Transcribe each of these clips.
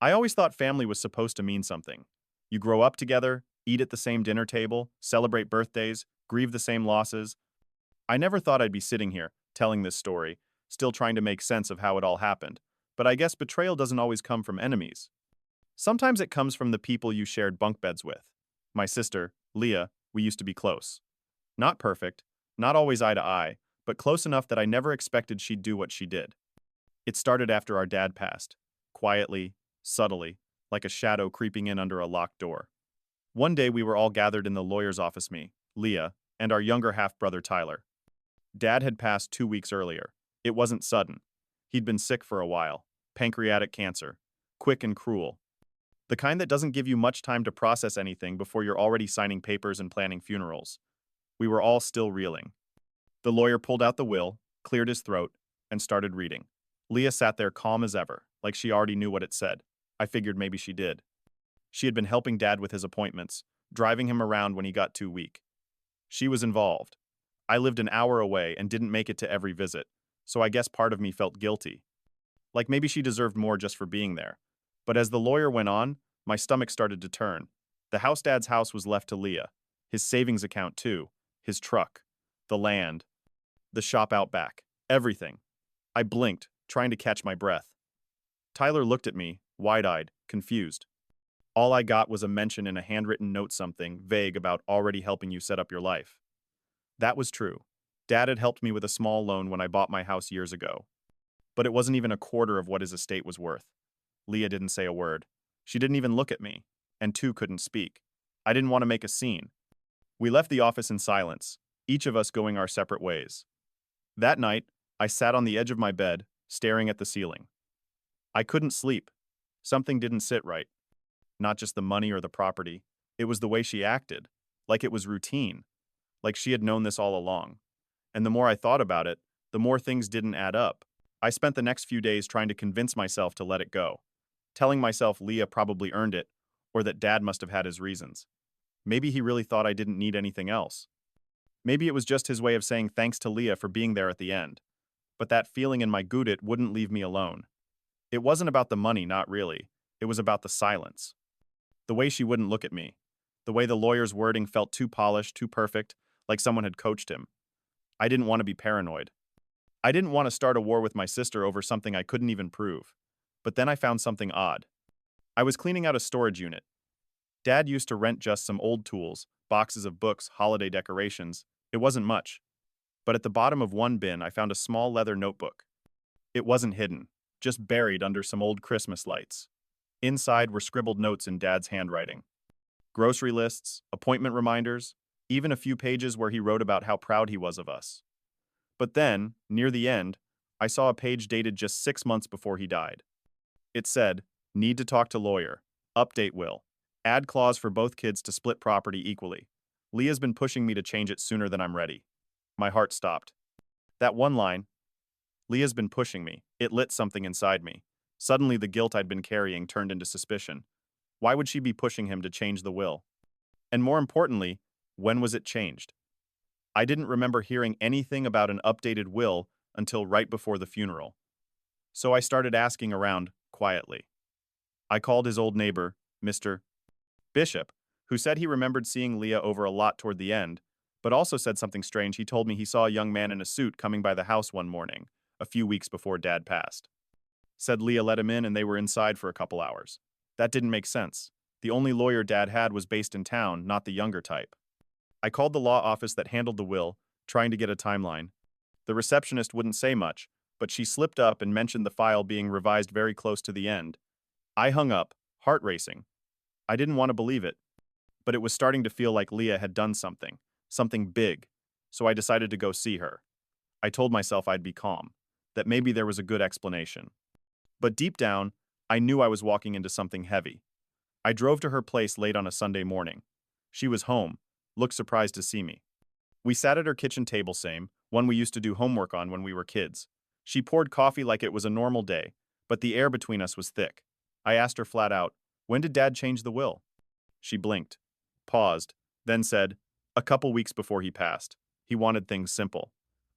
I always thought family was supposed to mean something. You grow up together, eat at the same dinner table, celebrate birthdays, grieve the same losses. I never thought I'd be sitting here, telling this story, still trying to make sense of how it all happened. But I guess betrayal doesn't always come from enemies. Sometimes it comes from the people you shared bunk beds with. My sister, Leah, we used to be close. Not perfect, not always eye to eye, but close enough that I never expected she'd do what she did. It started after our dad passed. Quietly, subtly, like a shadow creeping in under a locked door. One day we were all gathered in the lawyer's office, me, Leah, and our younger half-brother Tyler. Dad had passed 2 weeks earlier. It wasn't sudden. He'd been sick for a while. Pancreatic cancer. Quick and cruel. The kind that doesn't give you much time to process anything before you're already signing papers and planning funerals. We were all still reeling. The lawyer pulled out the will, cleared his throat, and started reading. Leah sat there calm as ever, like she already knew what it said. I figured maybe she did. She had been helping Dad with his appointments, driving him around when he got too weak. She was involved. I lived an hour away and didn't make it to every visit, so I guess part of me felt guilty. Like maybe she deserved more just for being there. But as the lawyer went on, my stomach started to turn. The house Dad's house was left to Leah. His savings account too. His truck. The land. The shop out back. Everything. I blinked, trying to catch my breath. Tyler looked at me, wide-eyed, confused. All I got was a mention in a handwritten note, something vague about already helping you set up your life. That was true. Dad had helped me with a small loan when I bought my house years ago. But it wasn't even a quarter of what his estate was worth. Leah didn't say a word. She didn't even look at me, and two couldn't speak. I didn't want to make a scene. We left the office in silence, each of us going our separate ways. That night, I sat on the edge of my bed, staring at the ceiling. I couldn't sleep. Something didn't sit right. Not just the money or the property. It was the way she acted, like it was routine, like she had known this all along. And the more I thought about it, the more things didn't add up. I spent the next few days trying to convince myself to let it go, telling myself Leah probably earned it, or that Dad must have had his reasons. Maybe he really thought I didn't need anything else. Maybe it was just his way of saying thanks to Leah for being there at the end. But that feeling in my gudit wouldn't leave me alone. It wasn't about the money, not really. It was about the silence. The way she wouldn't look at me. The way the lawyer's wording felt too polished, too perfect, like someone had coached him. I didn't want to be paranoid. I didn't want to start a war with my sister over something I couldn't even prove. But then I found something odd. I was cleaning out a storage unit. Dad used to rent just some old tools, boxes of books, holiday decorations. It wasn't much. But at the bottom of one bin, I found a small leather notebook. It wasn't hidden, just buried under some old Christmas lights. Inside were scribbled notes in Dad's handwriting. Grocery lists, appointment reminders, even a few pages where he wrote about how proud he was of us. But then, near the end, I saw a page dated just 6 months before he died. It said, "Need to talk to lawyer. Update will. Add clause for both kids to split property equally. Leah's been pushing me to change it sooner than I'm ready." My heart stopped. That one line, "Leah's been pushing me," it lit something inside me. Suddenly the guilt I'd been carrying turned into suspicion. Why would she be pushing him to change the will? And more importantly, when was it changed? I didn't remember hearing anything about an updated will until right before the funeral. So I started asking around, quietly. I called his old neighbor, Mr. Bishop, who said he remembered seeing Leah over a lot toward the end, but also said something strange. He told me he saw a young man in a suit coming by the house one morning, a few weeks before Dad passed. Said Leah let him in and they were inside for a couple hours. That didn't make sense. The only lawyer Dad had was based in town, not the younger type. I called the law office that handled the will, trying to get a timeline. The receptionist wouldn't say much, but she slipped up and mentioned the file being revised very close to the end. I hung up, heart racing. I didn't want to believe it, but it was starting to feel like Leah had done something big, so I decided to go see her. I told myself I'd be calm, that maybe there was a good explanation. But deep down, I knew I was walking into something heavy. I drove to her place late on a Sunday morning. She was home, looked surprised to see me. We sat at her kitchen table, same, one we used to do homework on when we were kids. She poured coffee like it was a normal day, but the air between us was thick. I asked her flat out, "When did Dad change the will?" She blinked, paused, then said, "A couple weeks before he passed. He wanted things simple."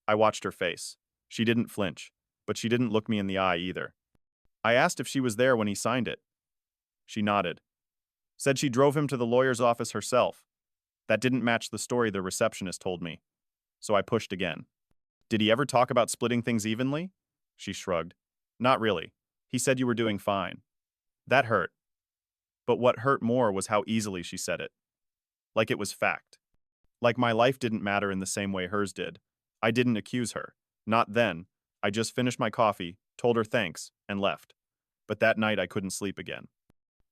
I watched her face. She didn't flinch, but she didn't look me in the eye either. I asked if she was there when he signed it. She nodded. Said she drove him to the lawyer's office herself. That didn't match the story the receptionist told me. So I pushed again. Did he ever talk about splitting things evenly? She shrugged. Not really. He said you were doing fine. That hurt. But what hurt more was how easily she said it. Like it was fact. Like my life didn't matter in the same way hers did. I didn't accuse her. Not then. I just finished my coffee, told her thanks, and left. But that night I couldn't sleep again.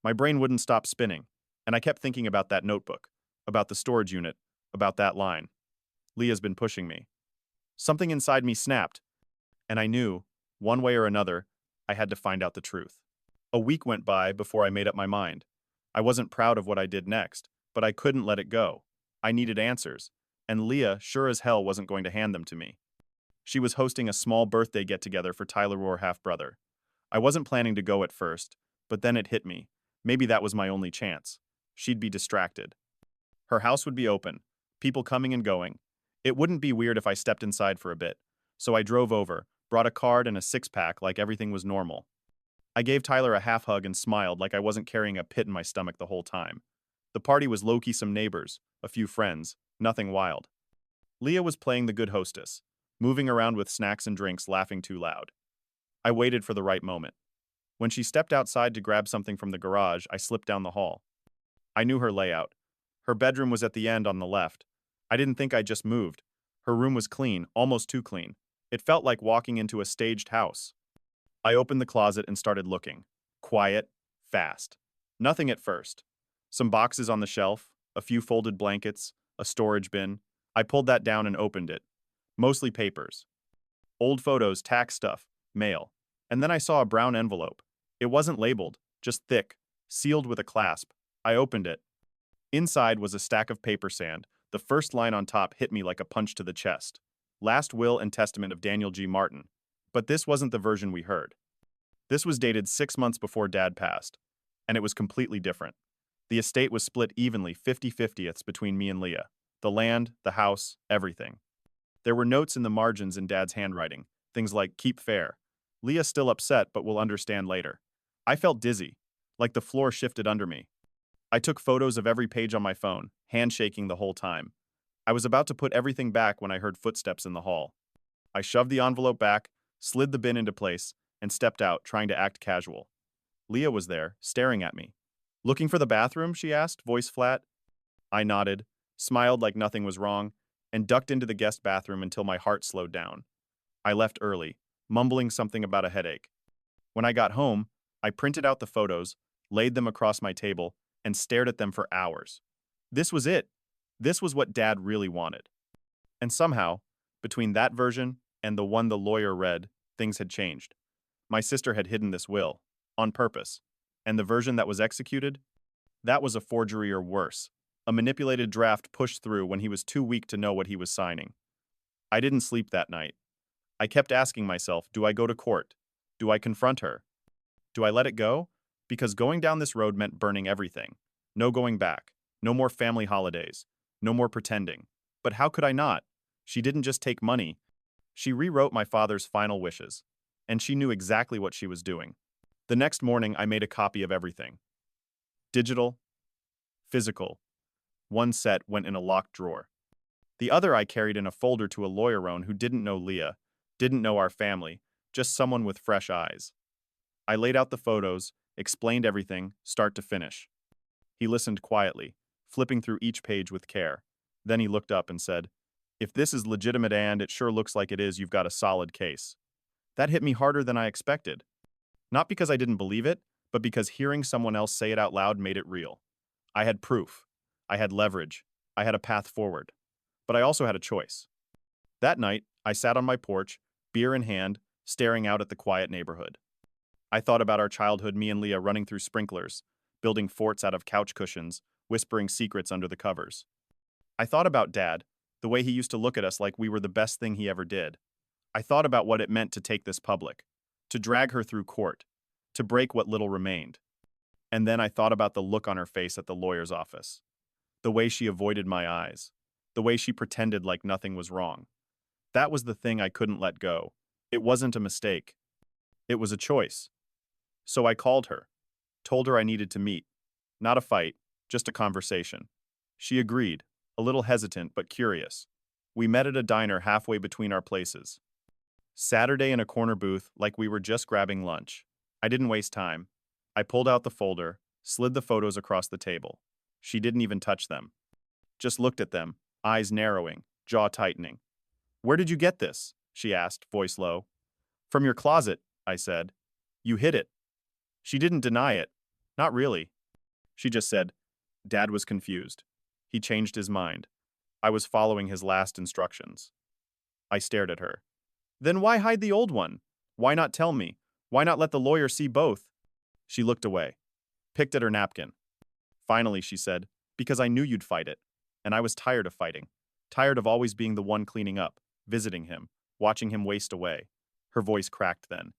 My brain wouldn't stop spinning, and I kept thinking about that notebook, about the storage unit, about that line. Leah's been pushing me. Something inside me snapped, and I knew, one way or another, I had to find out the truth. A week went by before I made up my mind. I wasn't proud of what I did next, but I couldn't let it go. I needed answers, and Leah sure as hell wasn't going to hand them to me. She was hosting a small birthday get-together for Tyler Rohr half-brother. I wasn't planning to go at first, but then it hit me. Maybe that was my only chance. She'd be distracted. Her house would be open, people coming and going. It wouldn't be weird if I stepped inside for a bit. So I drove over, brought a card and a six-pack like everything was normal. I gave Tyler a half hug and smiled like I wasn't carrying a pit in my stomach the whole time. The party was low-key some neighbors, a few friends, nothing wild. Leah was playing the good hostess, moving around with snacks and drinks, laughing too loud. I waited for the right moment. When she stepped outside to grab something from the garage, I slipped down the hall. I knew her layout. Her bedroom was at the end on the left. I didn't think I'd just moved. Her room was clean, almost too clean. It felt like walking into a staged house. I opened the closet and started looking. Quiet, fast. Nothing at first. Some boxes on the shelf, a few folded blankets, a storage bin. I pulled that down and opened it. Mostly papers. Old photos, tax stuff, mail. And then I saw a brown envelope. It wasn't labeled, just thick, sealed with a clasp. I opened it. Inside was a stack of paper sand. The first line on top hit me like a punch to the chest. Last will and testament of Daniel G. Martin. But this wasn't the version we heard. This was dated 6 months before Dad passed, and it was completely different. The estate was split evenly 50-50ths between me and Leah. The land, the house, everything. There were notes in the margins in Dad's handwriting, things like, keep fair. Leah's still upset, but will understand later. I felt dizzy, like the floor shifted under me. I took photos of every page on my phone, handshaking the whole time. I was about to put everything back when I heard footsteps in the hall. I shoved the envelope back, slid the bin into place, and stepped out, trying to act casual. Leah was there, staring at me. Looking for the bathroom, she asked, voice flat. I nodded, smiled like nothing was wrong, and ducked into the guest bathroom until my heart slowed down. I left early, mumbling something about a headache. When I got home, I printed out the photos, laid them across my table, and stared at them for hours. This was it. This was what Dad really wanted. And somehow, between that version and the one the lawyer read, things had changed. My sister had hidden this will, on purpose. And the version that was executed? That was a forgery or worse. A manipulated draft pushed through when he was too weak to know what he was signing. I didn't sleep that night. I kept asking myself, do I go to court? Do I confront her? Do I let it go? Because going down this road meant burning everything. No going back. No more family holidays. No more pretending. But how could I not? She didn't just take money. She rewrote my father's final wishes. And she knew exactly what she was doing. The next morning, I made a copy of everything. Digital, physical. One set went in a locked drawer. The other I carried in a folder to a lawyer who didn't know Leah, didn't know our family, just someone with fresh eyes. I laid out the photos, explained everything, start to finish. He listened quietly, flipping through each page with care. Then he looked up and said, "If this is legitimate and it sure looks like it is, you've got a solid case." That hit me harder than I expected. Not because I didn't believe it, but because hearing someone else say it out loud made it real. I had proof. I had leverage. I had a path forward. But I also had a choice. That night, I sat on my porch, beer in hand, staring out at the quiet neighborhood. I thought about our childhood, me and Leah running through sprinklers, building forts out of couch cushions, whispering secrets under the covers. I thought about Dad, the way he used to look at us like we were the best thing he ever did. I thought about what it meant to take this public, to drag her through court, to break what little remained. And then I thought about the look on her face at the lawyer's office, the way she avoided my eyes, the way she pretended like nothing was wrong. That was the thing I couldn't let go. It wasn't a mistake. It was a choice. So I called her. Told her I needed to meet. Not a fight, just a conversation. She agreed, a little hesitant but curious. We met at a diner halfway between our places. Saturday in a corner booth like we were just grabbing lunch. I didn't waste time. I pulled out the folder, slid the photos across the table. She didn't even touch them. Just looked at them, eyes narrowing, jaw tightening. "Where did you get this?" she asked, voice low. "From your closet," I said. "You hid it." She didn't deny it. Not really. She just said, Dad was confused. He changed his mind. I was following his last instructions. I stared at her. "Then why hide the old one? Why not tell me? Why not let the lawyer see both?" She looked away, picked at her napkin. Finally, she said, "Because I knew you'd fight it. And I was tired of fighting. Tired of always being the one cleaning up, visiting him, watching him waste away." Her voice cracked then.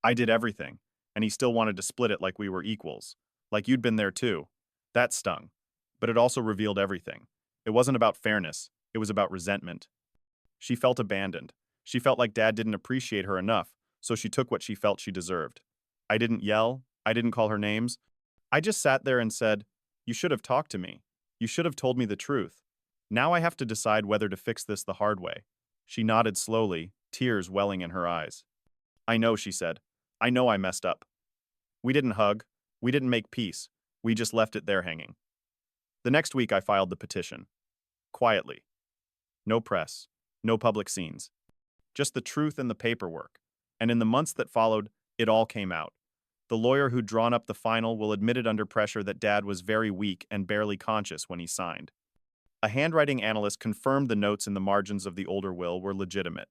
"I did everything, and he still wanted to split it like we were equals. Like you'd been there too." That stung. But it also revealed everything. It wasn't about fairness. It was about resentment. She felt abandoned. She felt like Dad didn't appreciate her enough, so she took what she felt she deserved. I didn't yell. I didn't call her names. I just sat there and said, "You should have talked to me. You should have told me the truth. Now I have to decide whether to fix this the hard way." She nodded slowly, tears welling in her eyes. "I know," she said. "I know I messed up." We didn't hug. We didn't make peace. We just left it there hanging. The next week I filed the petition. Quietly. No press. No public scenes. Just the truth and the paperwork. And in the months that followed, it all came out. The lawyer who'd drawn up the final will admit it under pressure that Dad was very weak and barely conscious when he signed. A handwriting analyst confirmed the notes in the margins of the older will were legitimate.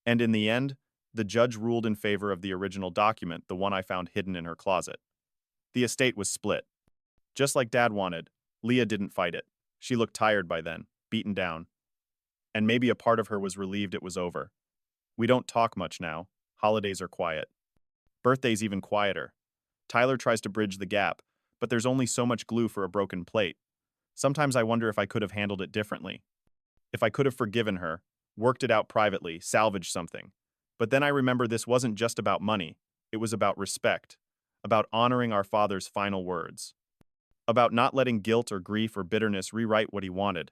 And in the end, the judge ruled in favor of the original document, the one I found hidden in her closet. The estate was split. Just like Dad wanted, Leah didn't fight it. She looked tired by then, beaten down. And maybe a part of her was relieved it was over. We don't talk much now. Holidays are quiet. Birthday's even quieter. Tyler tries to bridge the gap, but there's only so much glue for a broken plate. Sometimes I wonder if I could have handled it differently. If I could have forgiven her, worked it out privately, salvaged something. But then I remember this wasn't just about money. It was about respect, about honoring our father's final words, about not letting guilt or grief or bitterness rewrite what he wanted.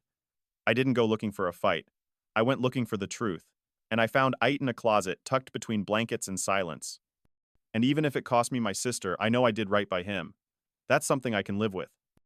I didn't go looking for a fight. I went looking for the truth, and I found AITA in a closet tucked between blankets and silence. And even if it cost me my sister, I know I did right by him. That's something I can live with.